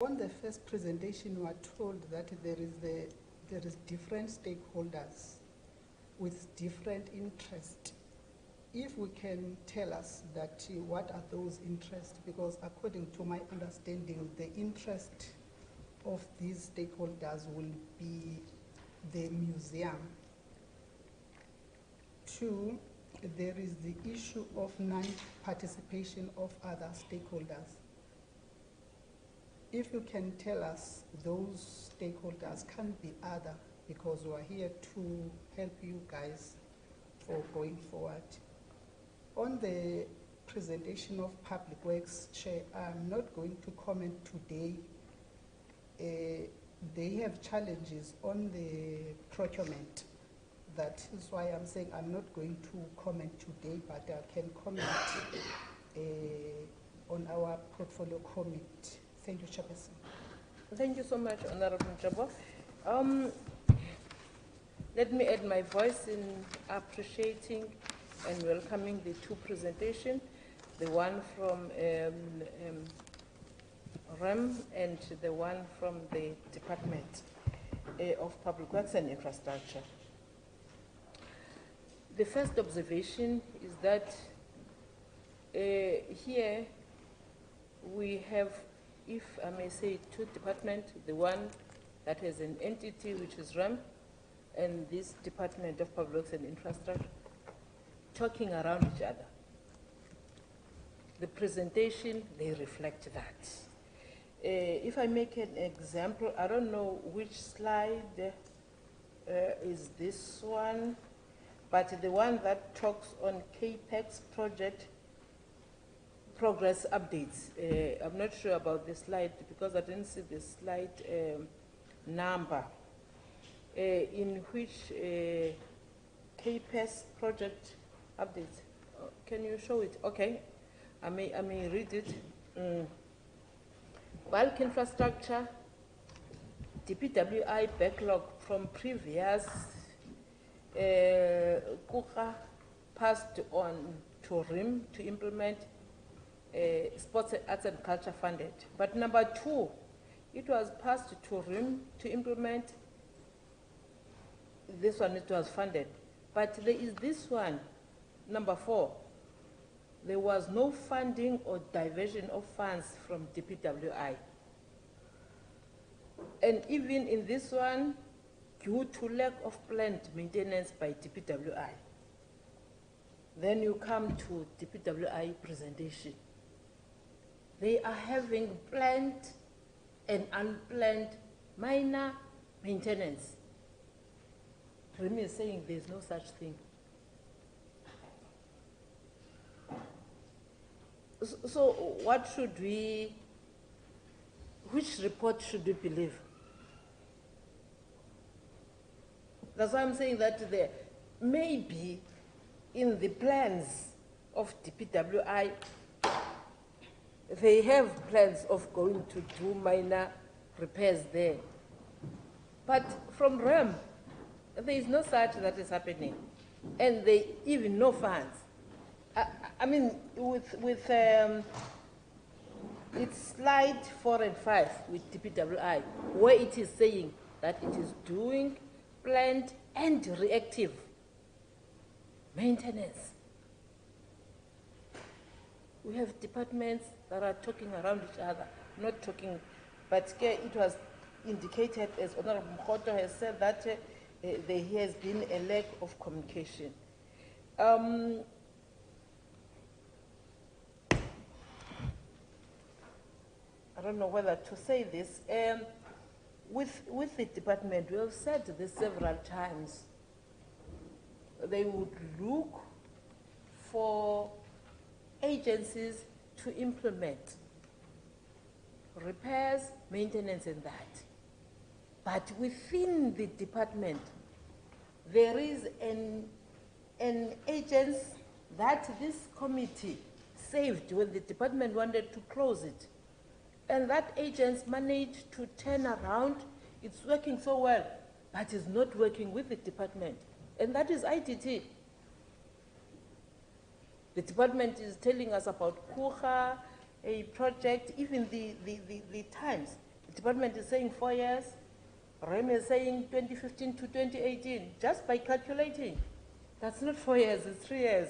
On the first presentation, we were told that there is different stakeholders with different interests. If we can tell us that what are those interests, because according to my understanding, the interest of these stakeholders will be the museum. 2, there is the issue of non-participation of other stakeholders. If you can tell us those stakeholders can't be other, because we are here to help you guys for going forward. On the presentation of Public Works, Chair, I'm not going to comment today. They have challenges on the procurement. That is why I'm saying I'm not going to comment today, but I can comment on our portfolio commit. Thank you, Chairperson. Thank you so much, Honorable Njabo. Let me add my voice in appreciating and welcoming the two presentations, the one from REM and the one from the Department of Public Works and Infrastructure. The first observation is that here we have, if I may say, two departments, the one that has an entity which is REM and this Department of Public Works and Infrastructure talking around each other. The presentation, they reflect that. If I make an example, I don't know which slide is this one, but the one that talks on CAPEX project progress updates. I'm not sure about the slide because I didn't see the slide number in which CAPEX project updates. Can you show it? Okay, I may read it. Bulk infrastructure, DPWI backlog from previous KUKA passed on to RIM to implement sports, arts and culture funded. But number 2, it was passed to RIM to implement, this one it was funded. But there is this one, number 4, there was no funding or diversion of funds from DPWI. And even in this one, due to lack of planned maintenance by DPWI. Then you come to DPWI presentation. They are having planned and unplanned minor maintenance. Remy is saying there's no such thing. So what should we, which report should we believe? That's why I'm saying that there may be in the plans of DPWI, they have plans of going to do minor repairs there. But from REM, there is no such that is happening. And they even no funds. I mean, with it's slide 4 and 5 with DPWI, where it is saying that it is doing planned and reactive maintenance. We have departments that are talking around each other, not talking, but it was indicated, as Honorable Mkhoto has said, that there has been a lack of communication. I don't know whether to say this. With the department, we have said this several times, they would look for agencies to implement repairs, maintenance and that. But within the department, there is an agency that this committee saved when the department wanted to close it. And that agency managed to turn around. It's working so well, but it's not working with the department. And that is ITT. The department is telling us about KUHA, a project, even the times. department is saying 4 years, REM is saying 2015 to 2018, just by calculating. That's not 4 years, it's 3 years.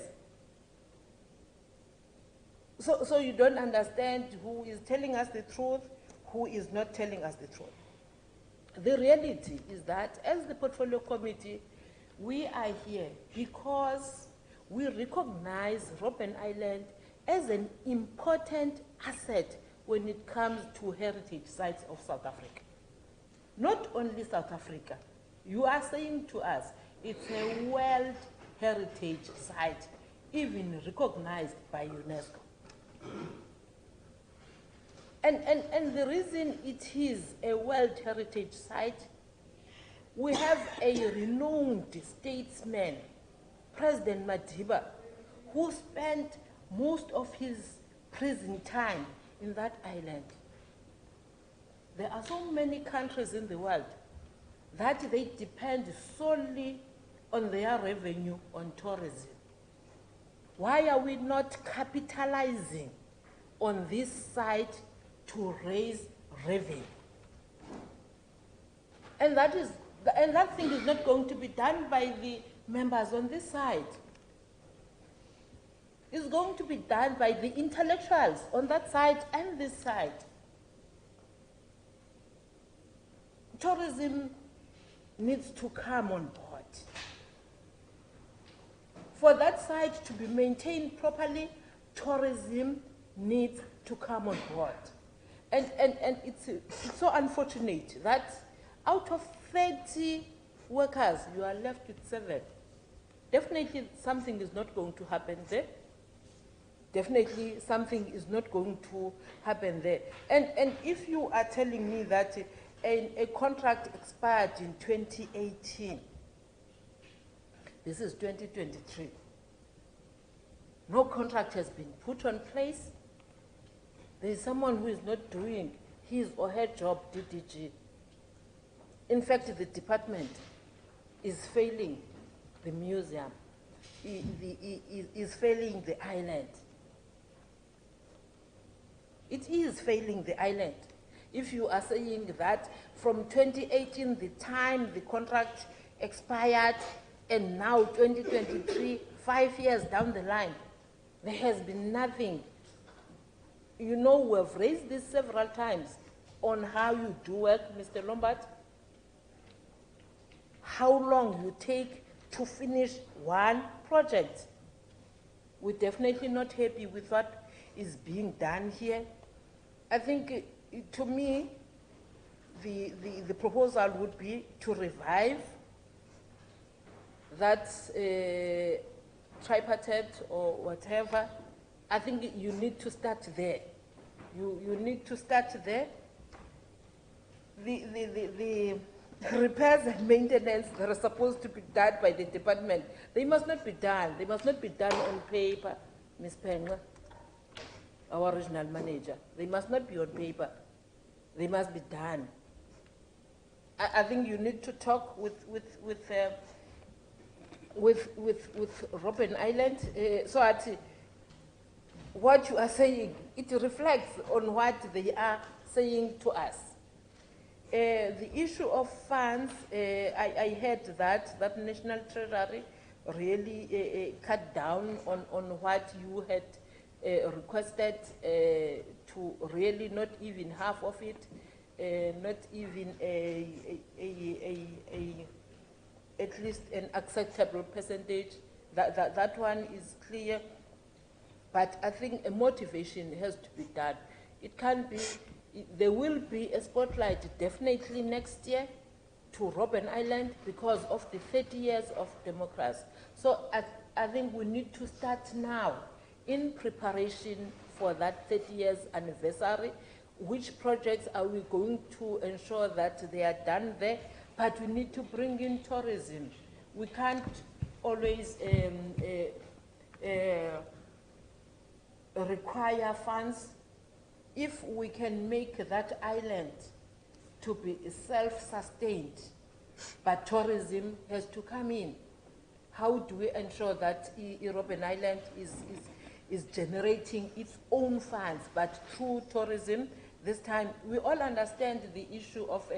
So you don't understand who is telling us the truth, who is not telling us the truth. The reality is that as the portfolio committee, we are here because we recognize Robben Island as an important asset when it comes to heritage sites of South Africa. Not only South Africa. You are saying to us, it's a World Heritage Site, even recognized by UNESCO. And the reason it is a World Heritage Site, we have a renowned statesman, President Madiba, who spent most of his prison time in that island. There are so many countries in the world that they depend solely on their revenue on tourism. Why are we not capitalizing on this site to raise revenue? And that thing is not going to be done by the members on this side. It's going to be done by the intellectuals on that side and this side. Tourism needs to come on board. For that site to be maintained properly, tourism needs to come on board. And it's so unfortunate that out of 30 workers, you are left with 7. Definitely something is not going to happen there. Definitely something is not going to happen there. And if you are telling me that a contract expired in 2018, this is 2023. No contract has been put on place. There is someone who is not doing his or her job, DDG. In fact, the department is failing the museum, is failing the island. It is failing the island. If you are saying that from 2018, the time the contract expired, and now 2023, 5 years down the line, there has been nothing. You know, we have raised this several times on how you do work, Mr. Lombard. How long you take to finish one project. We're definitely not happy with what is being done here. I think, to me, the proposal would be to revive that tripartite or whatever. I think you need to start there. You need to start there. The repairs and maintenance that are supposed to be done by the department, they must not be done. They must not be done on paper, Ms. Penga, our regional manager. They must not be on paper. They must be done. I think you need to talk with Robben Island, so that what you are saying, it reflects on what they are saying to us. The issue of funds, I heard that National Treasury really cut down on what you had requested, to really not even half of it, not even at least an acceptable percentage. That one is clear. But I think a motivation has to be done. It can't be, there will be a spotlight definitely next year to Robben Island because of the 30 years of democracy. So I think we need to start now in preparation for that 30 years anniversary. Which projects are we going to ensure that they are done there? But we need to bring in tourism. We can't always require funds. If we can make that island to be self-sustained, but tourism has to come in. How do we ensure that Robben Island is generating its own funds, but through tourism this time. We all understand the issue of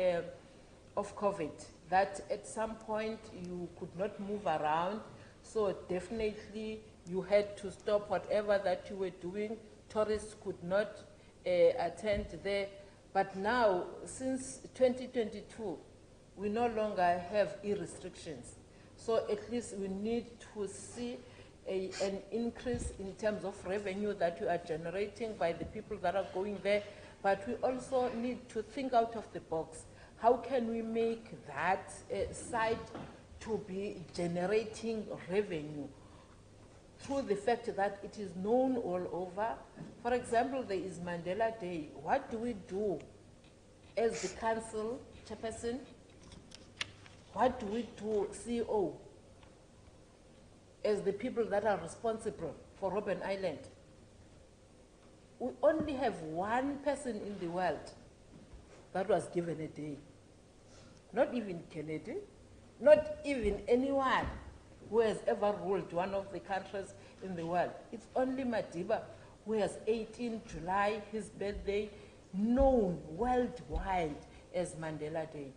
COVID, that at some point you could not move around, so definitely you had to stop whatever that you were doing. Tourists could not attend there. But now, since 2022, we no longer have restrictions. So at least we need to see an increase in terms of revenue that you are generating by the people that are going there. But we also need to think out of the box. How can we make that site to be generating revenue through the fact that it is known all over? For example, there is Mandela Day. What do we do as the council chairperson? What do we do, CEO, as the people that are responsible for Robben Island? We only have one person in the world that was given a day. Not even Kennedy, not even anyone who has ever ruled one of the countries in the world. It's only Madiba who has 18 July, his birthday, known worldwide as Mandela Day.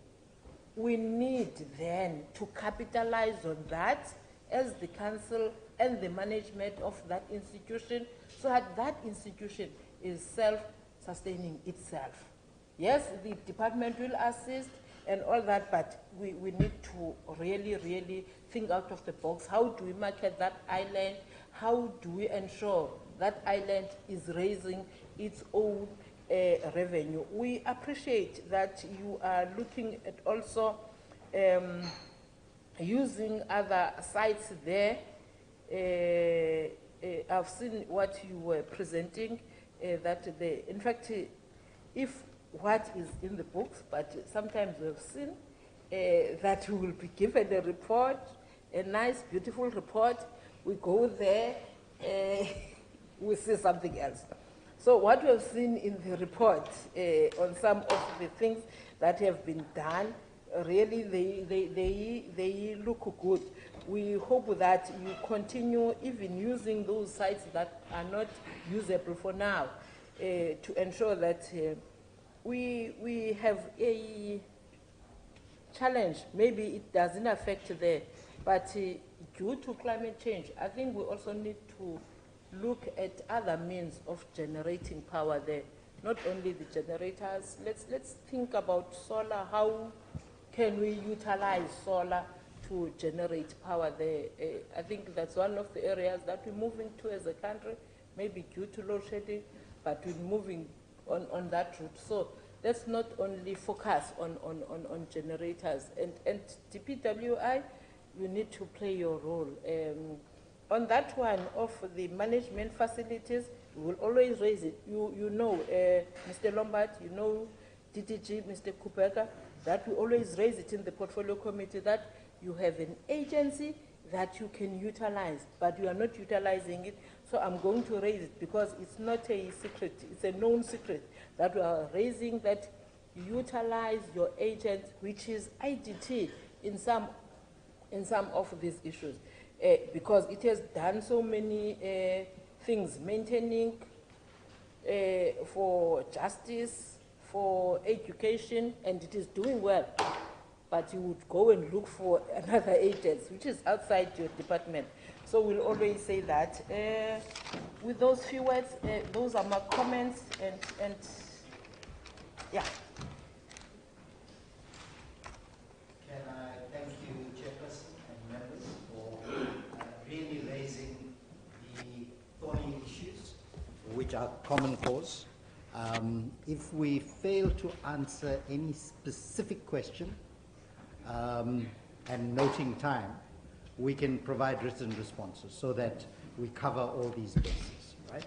We need then to capitalize on that as the council and the management of that institution, so that that institution is self-sustaining itself. Yes, the department will assist and all that, but we need to really, really think out of the box. How do we market that island? How do we ensure that island is raising its own revenue? We appreciate that you are looking at also using other sites there. I've seen what you were presenting, in fact, if what is in the books, but sometimes we've seen that we will be given a report, a nice, beautiful report. We go there, we see something else. So what we've seen in the report on some of the things that have been done, really they look good. We hope that you continue even using those sites that are not usable for now to ensure that we have a challenge. Maybe it doesn't affect there, but due to climate change, I think we also need to look at other means of generating power there. Not only the generators. Let's think about solar. How can we utilize solar to generate power there? I think that's one of the areas that we're moving to as a country, maybe due to load shedding, but we're moving on that route. So let's not only focus on generators. And DPWI, you need to play your role. On that one of the management facilities, we will always raise it. You know, Mr. Lombard, you know, DDG, Mr. Kubeka, that we always raise it in the portfolio committee, that you have an agency that you can utilize, but you are not utilizing it. So I'm going to raise it because it's not a secret, it's a known secret that we are raising, that you utilize your agent, which is IDT in some of these issues, because it has done so many things, maintaining for justice, for education, and it is doing well. But you would go and look for another agent, which is outside your department. So we'll always say that. With those few words, those are my comments, and yeah. Can I thank you, Chairperson and members, for really raising the thorny issues, which are common cause. If we fail to answer any specific question, and noting time, we can provide written responses so that we cover all these bases, right?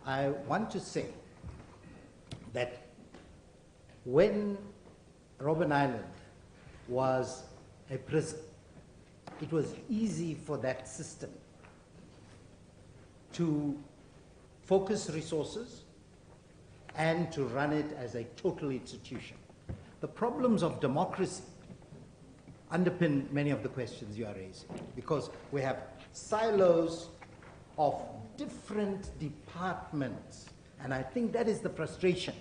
I want to say that when Robben Island was a prison, it was easy for that system to focus resources and to run it as a total institution. The problems of democracy underpin many of the questions you are raising, because we have silos of different departments, and I think that is the frustration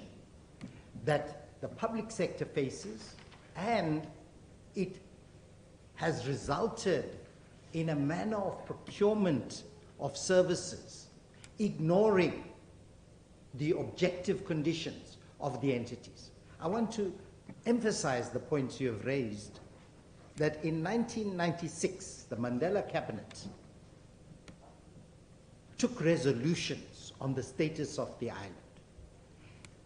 that the public sector faces, and it has resulted in a manner of procurement of services, ignoring the objective conditions of the entities. I want to emphasize the points you have raised, that in 1996, the Mandela cabinet took resolutions on the status of the island.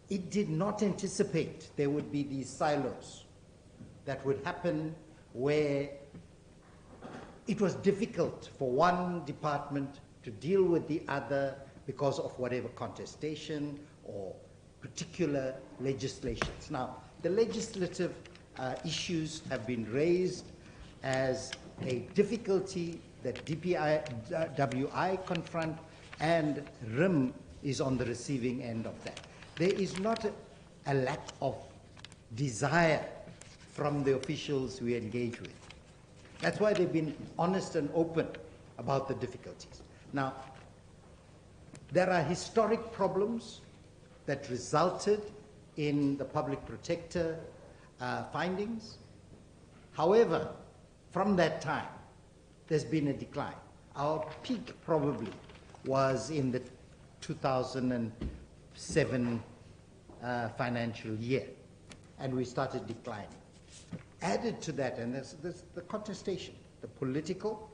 It did not anticipate there would be these silos that would happen where it was difficult for one department to deal with the other because of whatever contestation or particular legislations. Now, the legislative issues have been raised as a difficulty that DPWI confront, and RIM is on the receiving end of that. There is not a lack of desire from the officials we engage with. That's why they've been honest and open about the difficulties. Now, there are historic problems that resulted in the public protector findings. However, from that time, there's been a decline. Our peak probably was in the 2007 financial year, and we started declining. Added to that, and there's the contestation, the political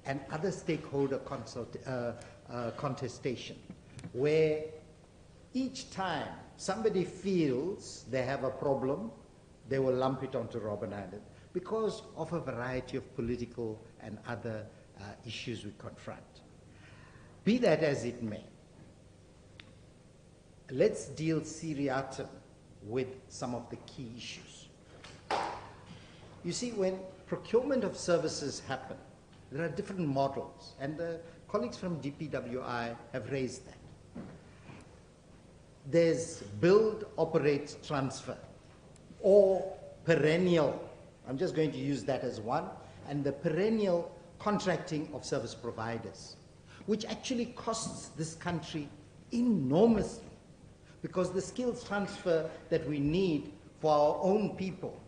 and other stakeholder contestation, where each time somebody feels they have a problem, they will lump it onto Robben Island because of a variety of political and other issues we confront. Be that as it may, let's deal seriatim with some of the key issues. You see, when procurement of services happen, there are different models, and the colleagues from DPWI have raised that. There's build, operate, transfer, or perennial. I'm just going to use that as one, and the perennial contracting of service providers, which actually costs this country enormously, because the skills transfer that we need for our own people,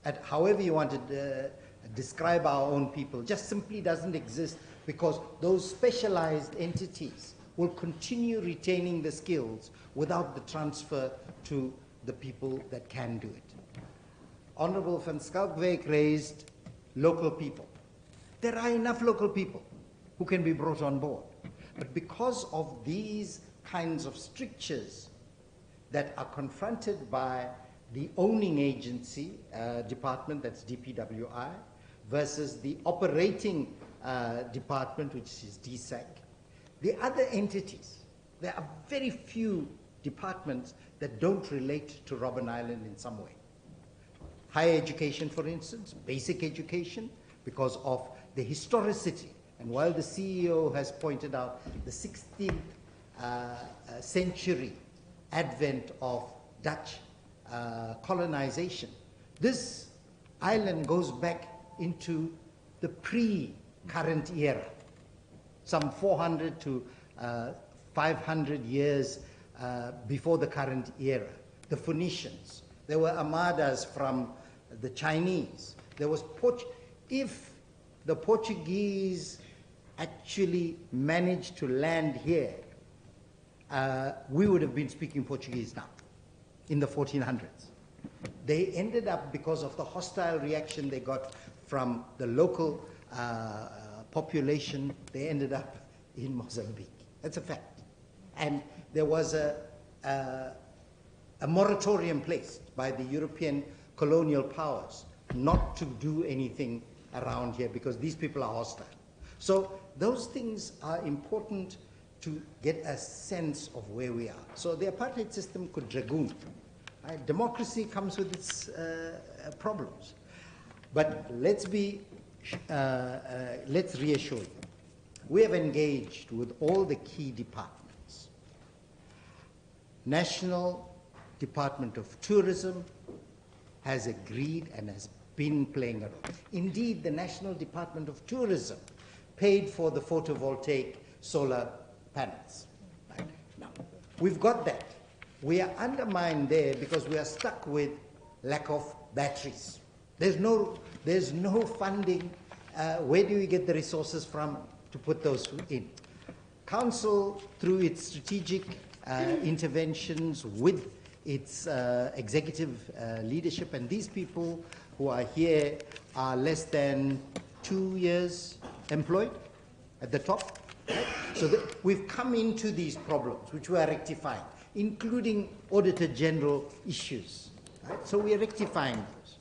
at however you want to describe our own people, just simply doesn't exist, because those specialized entities will continue retaining the skills without the transfer to the people that can do it. Honorable van Schalkwyk raised local people. There are enough local people who can be brought on board. But because of these kinds of strictures that are confronted by the owning agency department, that's DPWI, versus the operating department, which is DSAC, the other entities, there are very few departments that don't relate to Robben Island in some way. Higher education, for instance, basic education, because of the historicity. And while the CEO has pointed out the 16th century advent of Dutch colonization, this island goes back into the pre-current era, some 400 to 500 years before the current era. The Phoenicians, there were armadas from the Chinese, there was if the Portuguese actually managed to land here, we would have been speaking Portuguese now, in the 1400s. They ended up, because of the hostile reaction they got from the local population, they ended up in Mozambique. That's a fact. And there was a moratorium placed by the European colonial powers not to do anything around here because these people are hostile. So those things are important to get a sense of where we are. So the apartheid system could dragoon. Democracy comes with its problems. But let's reassure you. We have engaged with all the key departments. National Department of Tourism has agreed and has been playing a role. Indeed, the National Department of Tourism paid for the photovoltaic solar panels. Right? Now, we've got that. We are undermined there because we are stuck with lack of batteries. There's no funding. Where do we get the resources from to put those in? Council, through its strategic interventions with its executive leadership, and these people who are here are less than 2 years employed at the top. Right? So we've come into these problems, which we are rectifying, including Auditor General issues. Right? So we are rectifying those.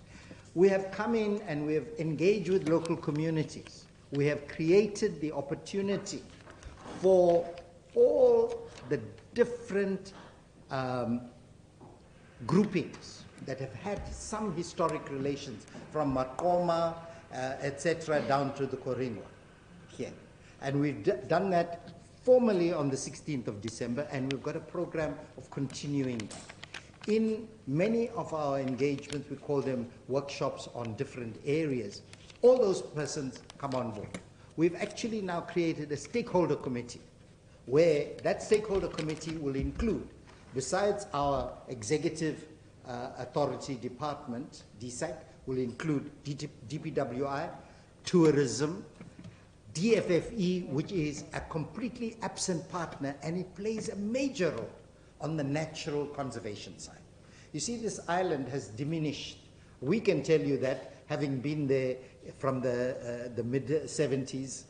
We have come in and we have engaged with local communities. We have created the opportunity for all the different groupings that have had some historic relations, from Makoma, etc., down to the Koringwa here. And we've done that formally on the 16th of December, and we've got a program of continuing that. In many of our engagements, we call them workshops on different areas. All those persons come on board. We've actually now created a stakeholder committee, where that stakeholder committee will include, besides our executive authority department, DSAC, will include DPWI, tourism, DFFE, which is a completely absent partner, and it plays a major role on the natural conservation side. You see, this island has diminished. We can tell you that, having been there from the mid-70s,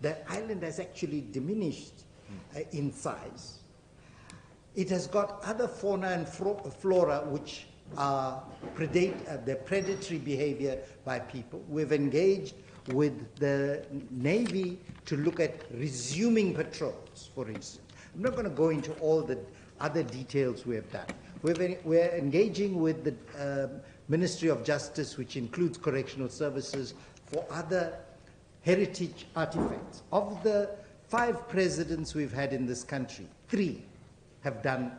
the island has actually diminished in size. It has got other fauna and flora which are the predatory behavior by people. We've engaged with the Navy to look at resuming patrols, for instance. I'm not going to go into all the other details we have done. We're engaging with the Ministry of Justice, which includes correctional services, for other heritage artifacts. Of the 5 presidents we've had in this country, 3 have been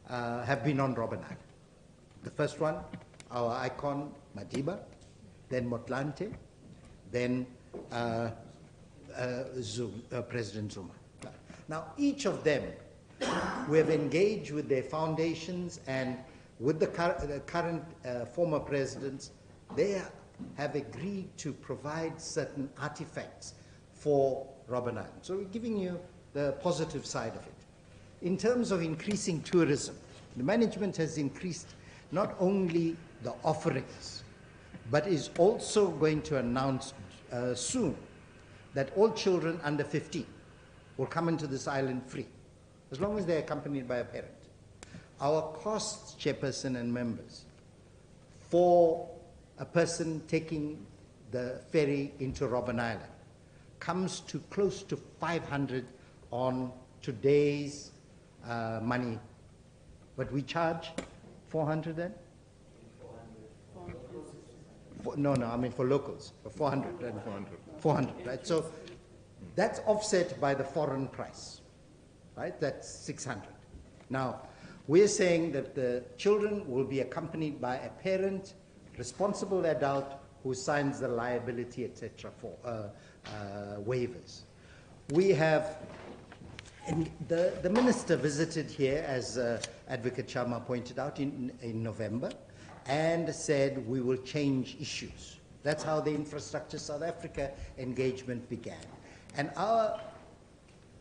on Robben Island. The first one, our icon, Madiba, then Motlanthe, then President Zuma. Now, each of them, we have engaged with their foundations, and with the current former presidents, they have agreed to provide certain artifacts for Robben Island. So we're giving you the positive side of it. In terms of increasing tourism, the management has increased not only the offerings, but is also going to announce soon that all children under 15 will come into this island free, as long as they're accompanied by a parent. Our costs, chairperson and members, for a person taking the ferry into Robben Island comes to close to 500 on today's money. But we charge 400 then? I mean for locals, 400. 400, right? So that's offset by the foreign price, right? That's 600. Now, we're saying that the children will be accompanied by a parent, responsible adult, who signs the liability, etc., for waivers. We have, the minister visited here, as Advocate Sharma pointed out, in November, and said we will change issues. That's how the Infrastructure South Africa engagement began. And our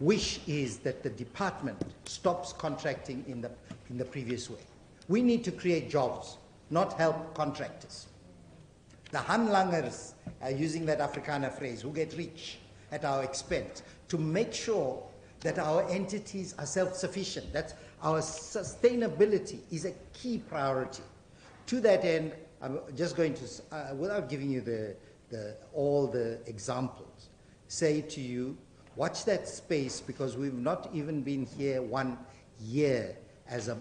wish is that the department stops contracting in the previous way. We need to create jobs, not help contractors. The handlangers, using that Afrikaner phrase, who get rich at our expense, to make sure that our entities are self-sufficient. That's our sustainability is a key priority. To that end, I'm just going to, without giving you all the examples, say to you, watch that space, because we've not even been here 1 year as a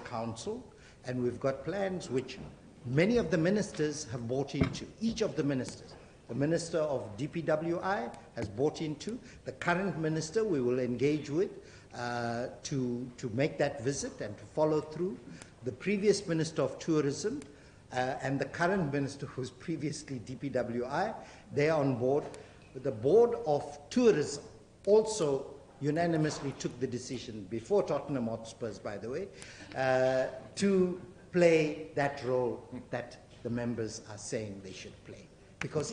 council, and we've got plans which many of the ministers have bought into. Each of the ministers. The Minister of DPWI has bought into. The current minister we will engage with to make that visit and to follow through. The previous Minister of Tourism and the current minister, who's previously DPWI, they are on board. The Board of Tourism also unanimously took the decision, before Tottenham Hotspurs, by the way, to play that role that the members are saying they should play. Because